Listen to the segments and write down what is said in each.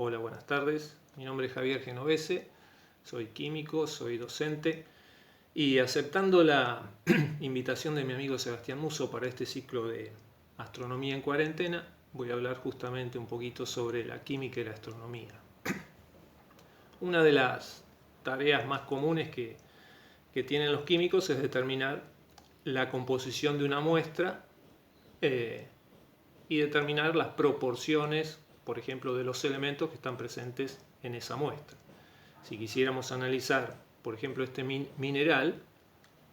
Hola, buenas tardes. Mi nombre es Javier Genovese, soy químico, soy docente y aceptando la invitación de mi amigo Sebastián Musso para este ciclo de astronomía en cuarentena, voy a hablar justamente un poquito sobre la química y la astronomía. Una de las tareas más comunes que tienen los químicos es determinar la composición de una muestra y determinar las proporciones, por ejemplo, de los elementos que están presentes en esa muestra. Si quisiéramos analizar, por ejemplo, este mineral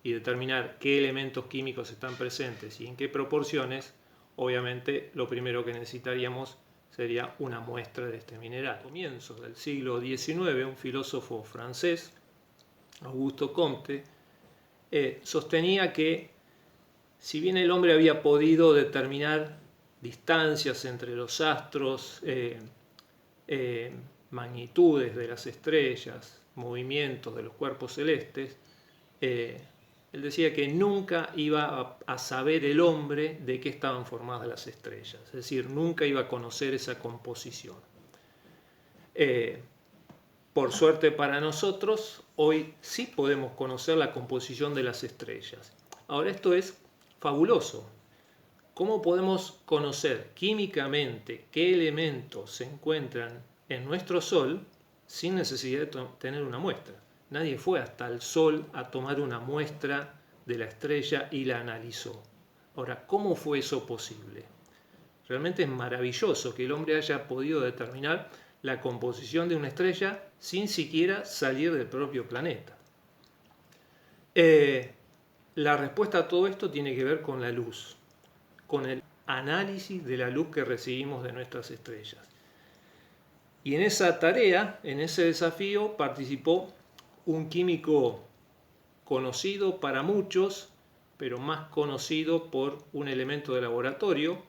y determinar qué elementos químicos están presentes y en qué proporciones, obviamente lo primero que necesitaríamos sería una muestra de este mineral. A comienzos del siglo XIX, un filósofo francés, Auguste Comte, sostenía que si bien el hombre había podido determinar distancias entre los astros, magnitudes de las estrellas, movimientos de los cuerpos celestes, él decía que nunca iba a saber el hombre de qué estaban formadas las estrellas, es decir, nunca iba a conocer esa composición. Por suerte para nosotros, hoy sí podemos conocer la composición de las estrellas. Ahora, esto es fabuloso. ¿Cómo podemos conocer químicamente qué elementos se encuentran en nuestro Sol sin necesidad de tener una muestra? Nadie fue hasta el Sol a tomar una muestra de la estrella y la analizó. Ahora, ¿cómo fue eso posible? Realmente es maravilloso que el hombre haya podido determinar la composición de una estrella sin siquiera salir del propio planeta. La respuesta a todo esto tiene que ver con la luz, con el análisis de la luz que recibimos de nuestras estrellas. Y en esa tarea, en ese desafío, participó un químico conocido para muchos, pero más conocido por un elemento de laboratorio,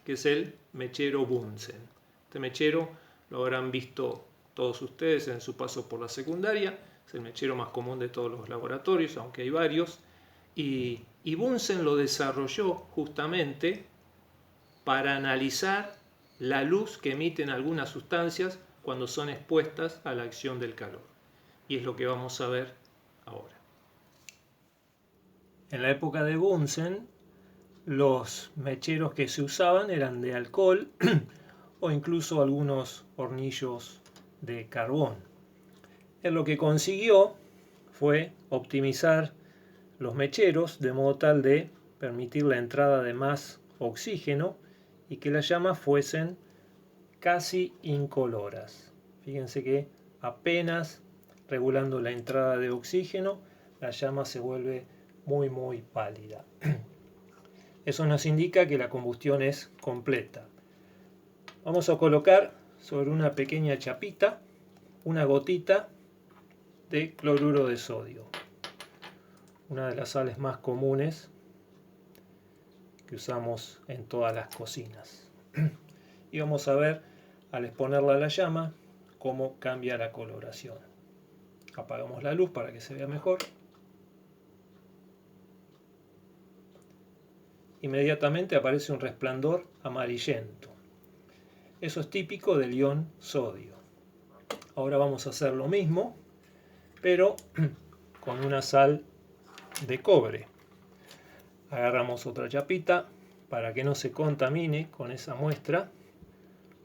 que es el mechero Bunsen. Este mechero lo habrán visto todos ustedes en su paso por la secundaria, es el mechero más común de todos los laboratorios, aunque hay varios, y Bunsen lo desarrolló justamente para analizar la luz que emiten algunas sustancias cuando son expuestas a la acción del calor. Y es lo que vamos a ver ahora. En la época de Bunsen, los mecheros que se usaban eran de alcohol o incluso algunos hornillos de carbón. Él lo que consiguió fue optimizar los mecheros de modo tal de permitir la entrada de más oxígeno y que las llamas fuesen casi incoloras. Fíjense que apenas regulando la entrada de oxígeno, la llama se vuelve muy pálida. Eso nos indica que la combustión es completa. Vamos a colocar sobre una pequeña chapita una gotita de cloruro de sodio, una de las sales más comunes que usamos en todas las cocinas. Y vamos a ver, al exponerla a la llama, cómo cambia la coloración. Apagamos la luz para que se vea mejor. Inmediatamente aparece un resplandor amarillento. Eso es típico del ion sodio. Ahora vamos a hacer lo mismo, pero con una sal de cobre. Agarramos otra chapita para que no se contamine con esa muestra.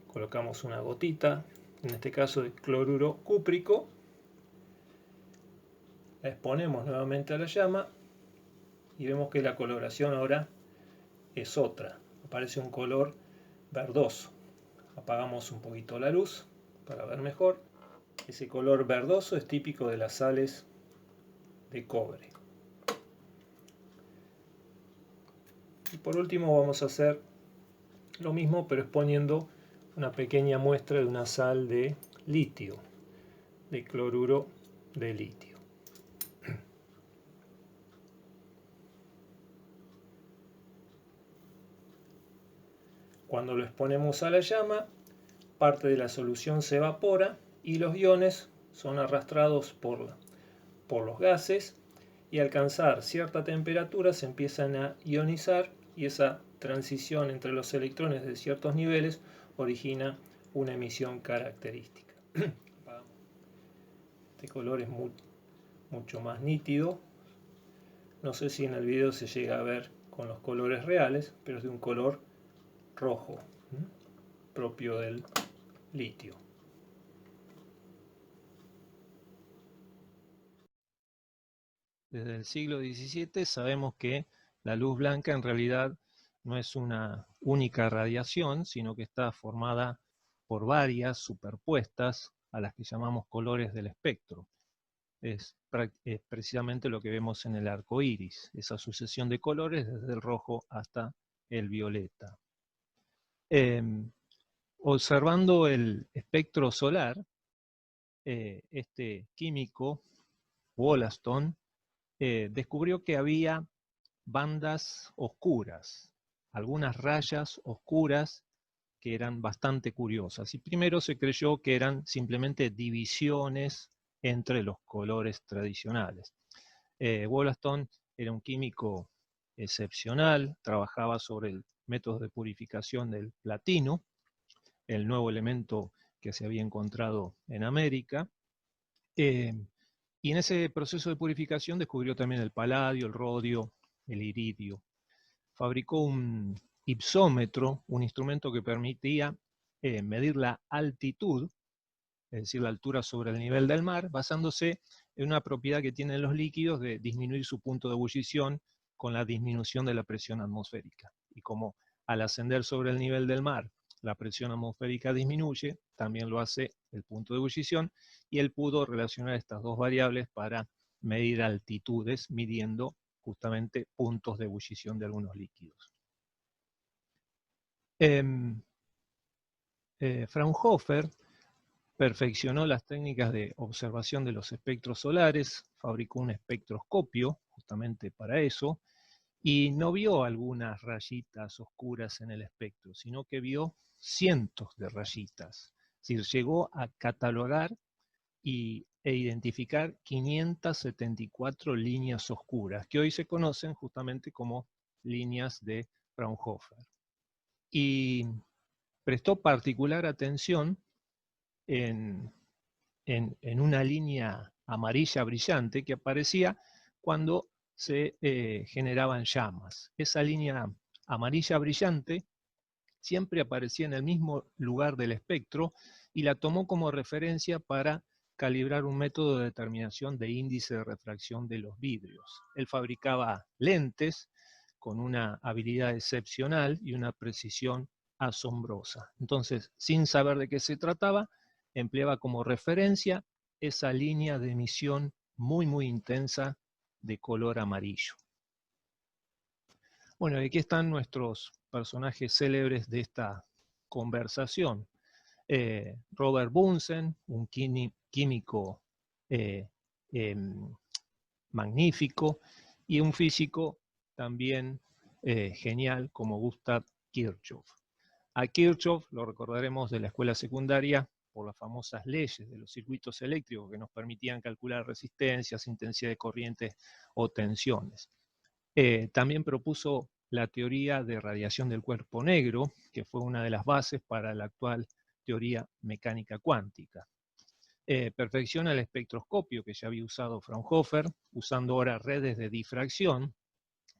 Colocamos una gotita, en este caso de cloruro cúprico. La exponemos nuevamente a la llama y vemos que la coloración ahora es otra. Aparece un color verdoso. Apagamos un poquito la luz para ver mejor. Ese color verdoso es típico de las sales de cobre. Y por último vamos a hacer lo mismo, pero exponiendo una pequeña muestra de una sal de litio, de cloruro de litio. Cuando lo exponemos a la llama, parte de la solución se evapora y los iones son arrastrados por los gases y al alcanzar cierta temperatura se empiezan a ionizar y esa transición entre los electrones de ciertos niveles origina una emisión característica. Este color es mucho más nítido. No sé si en el video se llega a ver con los colores reales, pero es de un color rojo, propio del litio. Desde el siglo XVII sabemos que la luz blanca en realidad no es una única radiación, sino que está formada por varias superpuestas a las que llamamos colores del espectro. Es precisamente lo que vemos en el arco iris, esa sucesión de colores desde el rojo hasta el violeta. Observando el espectro solar, este químico, Wollaston, descubrió que había bandas oscuras, algunas rayas oscuras que eran bastante curiosas. Y primero se creyó que eran simplemente divisiones entre los colores tradicionales. Wollaston era un químico excepcional, trabajaba sobre el método de purificación del platino, el nuevo elemento que se había encontrado en América. Y en ese proceso de purificación descubrió también el paladio, el rodio, el iridio. Fabricó un ipsómetro, un instrumento que permitía medir la altitud, es decir, la altura sobre el nivel del mar, basándose en una propiedad que tienen los líquidos de disminuir su punto de ebullición con la disminución de la presión atmosférica. Y como al ascender sobre el nivel del mar la presión atmosférica disminuye, también lo hace el punto de ebullición, y él pudo relacionar estas dos variables para medir altitudes, midiendo justamente puntos de ebullición de algunos líquidos. Fraunhofer perfeccionó las técnicas de observación de los espectros solares, fabricó un espectroscopio justamente para eso, y no vio algunas rayitas oscuras en el espectro, sino que vio cientos de rayitas. Es decir, llegó a catalogar e identificar 574 líneas oscuras, que hoy se conocen justamente como líneas de Fraunhofer. Y prestó particular atención en una línea amarilla brillante que aparecía cuando se generaban llamas. Esa línea amarilla brillante siempre aparecía en el mismo lugar del espectro y la tomó como referencia para calibrar un método de determinación de índice de refracción de los vidrios. Él fabricaba lentes con una habilidad excepcional y una precisión asombrosa. Entonces, sin saber de qué se trataba, empleaba como referencia esa línea de emisión muy intensa de color amarillo. Bueno, aquí están nuestros personajes célebres de esta conversación. Robert Bunsen, un químico magnífico, y un físico también genial como Gustav Kirchhoff. A Kirchhoff lo recordaremos de la escuela secundaria por las famosas leyes de los circuitos eléctricos que nos permitían calcular resistencias, intensidad de corrientes o tensiones. También propuso la teoría de radiación del cuerpo negro, que fue una de las bases para la actual teoría mecánica cuántica. Perfecciona el espectroscopio que ya había usado Fraunhofer, usando ahora redes de difracción.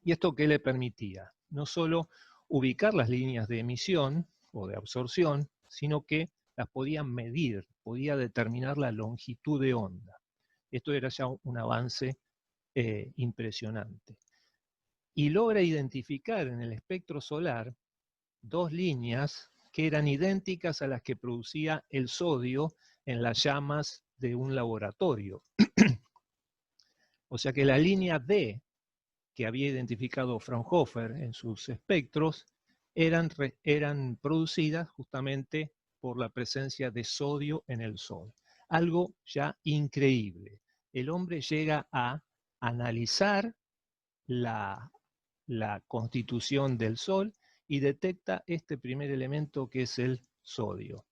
¿Y esto qué le permitía? No solo ubicar las líneas de emisión o de absorción, sino que las podía medir, podía determinar la longitud de onda. Esto era ya un avance impresionante. Y logra identificar en el espectro solar dos líneas que eran idénticas a las que producía el sodio en las llamas de un laboratorio. O sea que la línea D que había identificado Fraunhofer en sus espectros eran producidas justamente por la presencia de sodio en el Sol. Algo ya increíble. El hombre llega a analizar la constitución del Sol y detecta este primer elemento que es el sodio.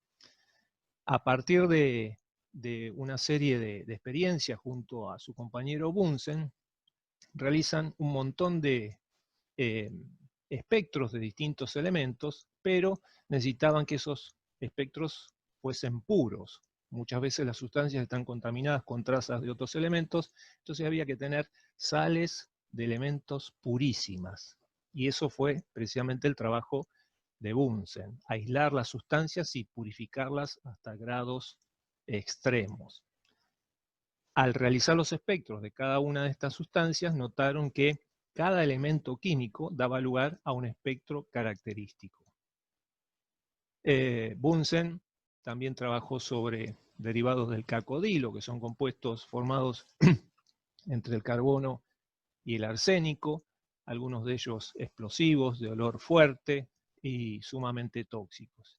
A partir de una serie de experiencias junto a su compañero Bunsen, realizan un montón de espectros de distintos elementos, pero necesitaban que esos espectros fuesen puros. Muchas veces las sustancias están contaminadas con trazas de otros elementos, entonces había que tener sales de elementos purísimas. Y eso fue precisamente el trabajo de Bunsen, aislar las sustancias y purificarlas hasta grados extremos. Al realizar los espectros de cada una de estas sustancias, notaron que cada elemento químico daba lugar a un espectro característico. Bunsen también trabajó sobre derivados del cacodilo, que son compuestos formados entre el carbono y el arsénico, algunos de ellos explosivos, de olor fuerte y sumamente tóxicos.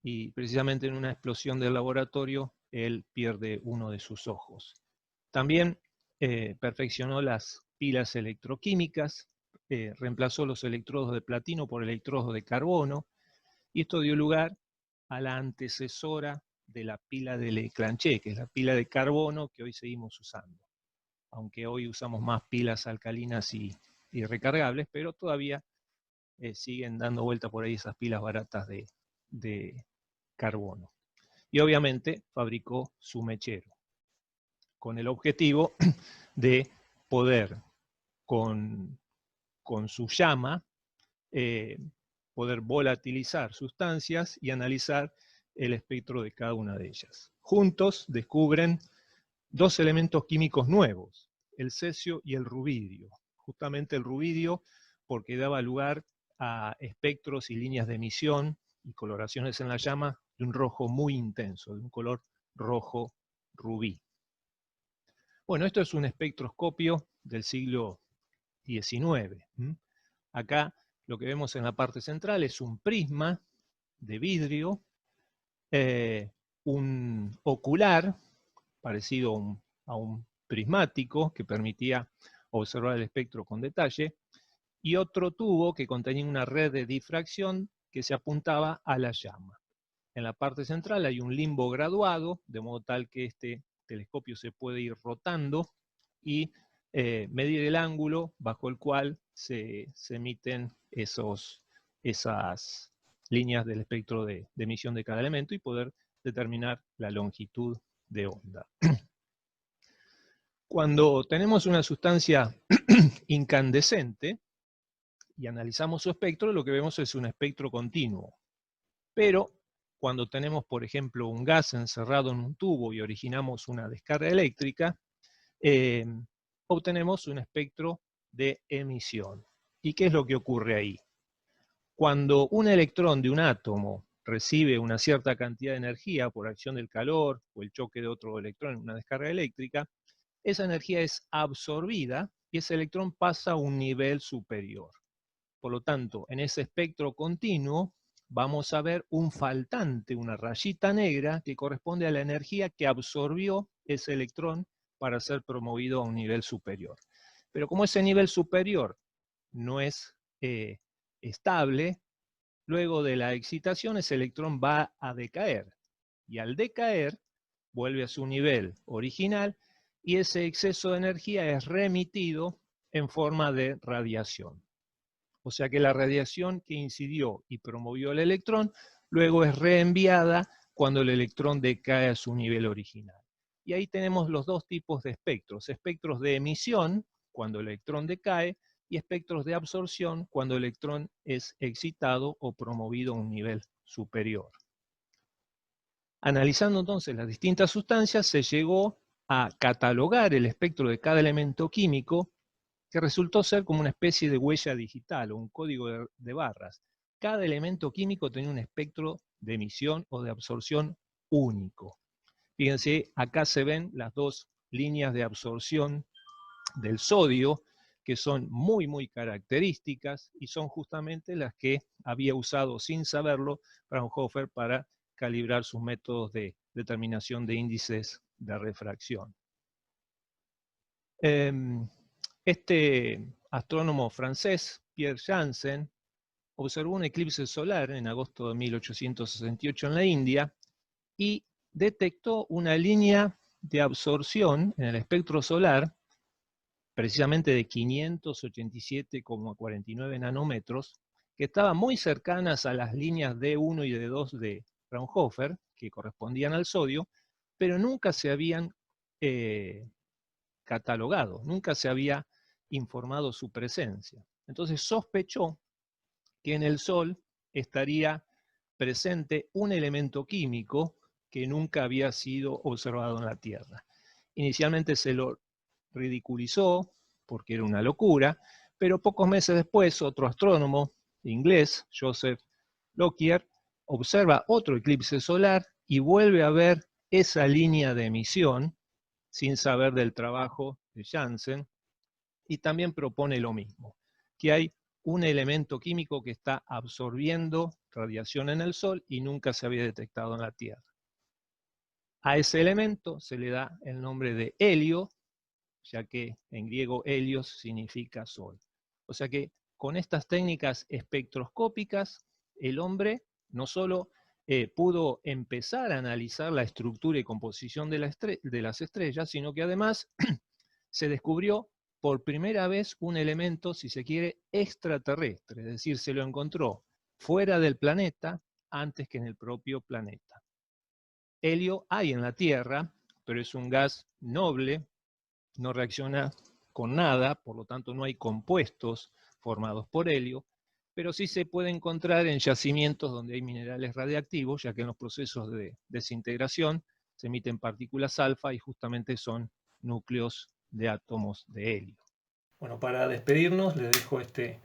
Y precisamente en una explosión del laboratorio, él pierde uno de sus ojos. También perfeccionó las pilas electroquímicas, reemplazó los electrodos de platino por electrodos de carbono, y esto dio lugar a la antecesora de la pila de Leclanché, que es la pila de carbono que hoy seguimos usando. Aunque hoy usamos más pilas alcalinas y recargables, pero todavía siguen dando vuelta por ahí esas pilas baratas de carbono. Y obviamente fabricó su mechero, con el objetivo de poder, con su llama, poder volatilizar sustancias y analizar el espectro de cada una de ellas. Juntos descubren dos elementos químicos nuevos, el cesio y el rubidio. Justamente el rubidio porque daba lugar a espectros y líneas de emisión y coloraciones en la llama de un rojo muy intenso, de un color rojo rubí. Bueno, esto es un espectroscopio del siglo XIX. Acá lo que vemos en la parte central es un prisma de vidrio, un ocular parecido a un prismático que permitía observar el espectro con detalle, y otro tubo que contenía una red de difracción que se apuntaba a la llama. En la parte central hay un limbo graduado, de modo tal que este telescopio se puede ir rotando y medir el ángulo bajo el cual se emiten esas líneas del espectro de emisión de cada elemento y poder determinar la longitud de onda. Cuando tenemos una sustancia incandescente y analizamos su espectro, lo que vemos es un espectro continuo. Pero cuando tenemos, por ejemplo, un gas encerrado en un tubo y originamos una descarga eléctrica, obtenemos un espectro de emisión. ¿Y qué es lo que ocurre ahí? Cuando un electrón de un átomo recibe una cierta cantidad de energía por acción del calor o el choque de otro electrón en una descarga eléctrica, esa energía es absorbida y ese electrón pasa a un nivel superior. Por lo tanto, en ese espectro continuo vamos a ver un faltante, una rayita negra que corresponde a la energía que absorbió ese electrón para ser promovido a un nivel superior. Pero como ese nivel superior no es estable, luego de la excitación ese electrón va a decaer. Y al decaer, vuelve a su nivel original y ese exceso de energía es remitido en forma de radiación. O sea que la radiación que incidió y promovió el electrón, luego es reenviada cuando el electrón decae a su nivel original. Y ahí tenemos los dos tipos de espectros de emisión, cuando el electrón decae, y espectros de absorción, cuando el electrón es excitado o promovido a un nivel superior. Analizando entonces las distintas sustancias, se llegó a catalogar el espectro de cada elemento químico, que resultó ser como una especie de huella digital o un código de barras. Cada elemento químico tenía un espectro de emisión o de absorción único. Fíjense, acá se ven las dos líneas de absorción del sodio, que son muy, muy características y son justamente las que había usado sin saberlo Fraunhofer para calibrar sus métodos de determinación de índices de refracción. Este astrónomo francés, Pierre Janssen, observó un eclipse solar en agosto de 1868 en la India y detectó una línea de absorción en el espectro solar, precisamente de 587,49 nanómetros, que estaban muy cercanas a las líneas D1 y D2 de Fraunhofer, que correspondían al sodio, pero nunca se habían catalogado, nunca se había informado su presencia. Entonces sospechó que en el Sol estaría presente un elemento químico que nunca había sido observado en la Tierra. Inicialmente se lo ridiculizó porque era una locura, pero pocos meses después otro astrónomo inglés, Joseph Lockyer, observa otro eclipse solar y vuelve a ver esa línea de emisión sin saber del trabajo de Janssen, y también propone lo mismo, que hay un elemento químico que está absorbiendo radiación en el Sol y nunca se había detectado en la Tierra. A ese elemento se le da el nombre de helio, ya que en griego helios significa Sol. O sea que con estas técnicas espectroscópicas, el hombre no solo pudo empezar a analizar la estructura y composición de las estrellas, sino que además se descubrió por primera vez un elemento, si se quiere, extraterrestre, es decir, se lo encontró fuera del planeta antes que en el propio planeta. Helio hay en la Tierra, pero es un gas noble, no reacciona con nada, por lo tanto no hay compuestos formados por helio, pero sí se puede encontrar en yacimientos donde hay minerales radiactivos, ya que en los procesos de desintegración se emiten partículas alfa y justamente son núcleos de átomos de helio. Bueno, para despedirnos les dejo este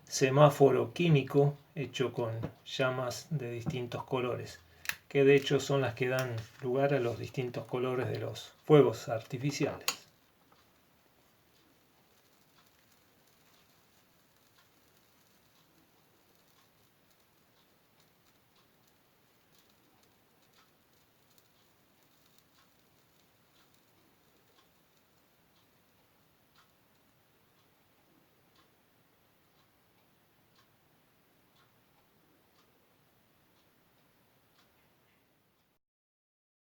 semáforo químico hecho con llamas de distintos colores, que de hecho son las que dan lugar a los distintos colores de los fuegos artificiales.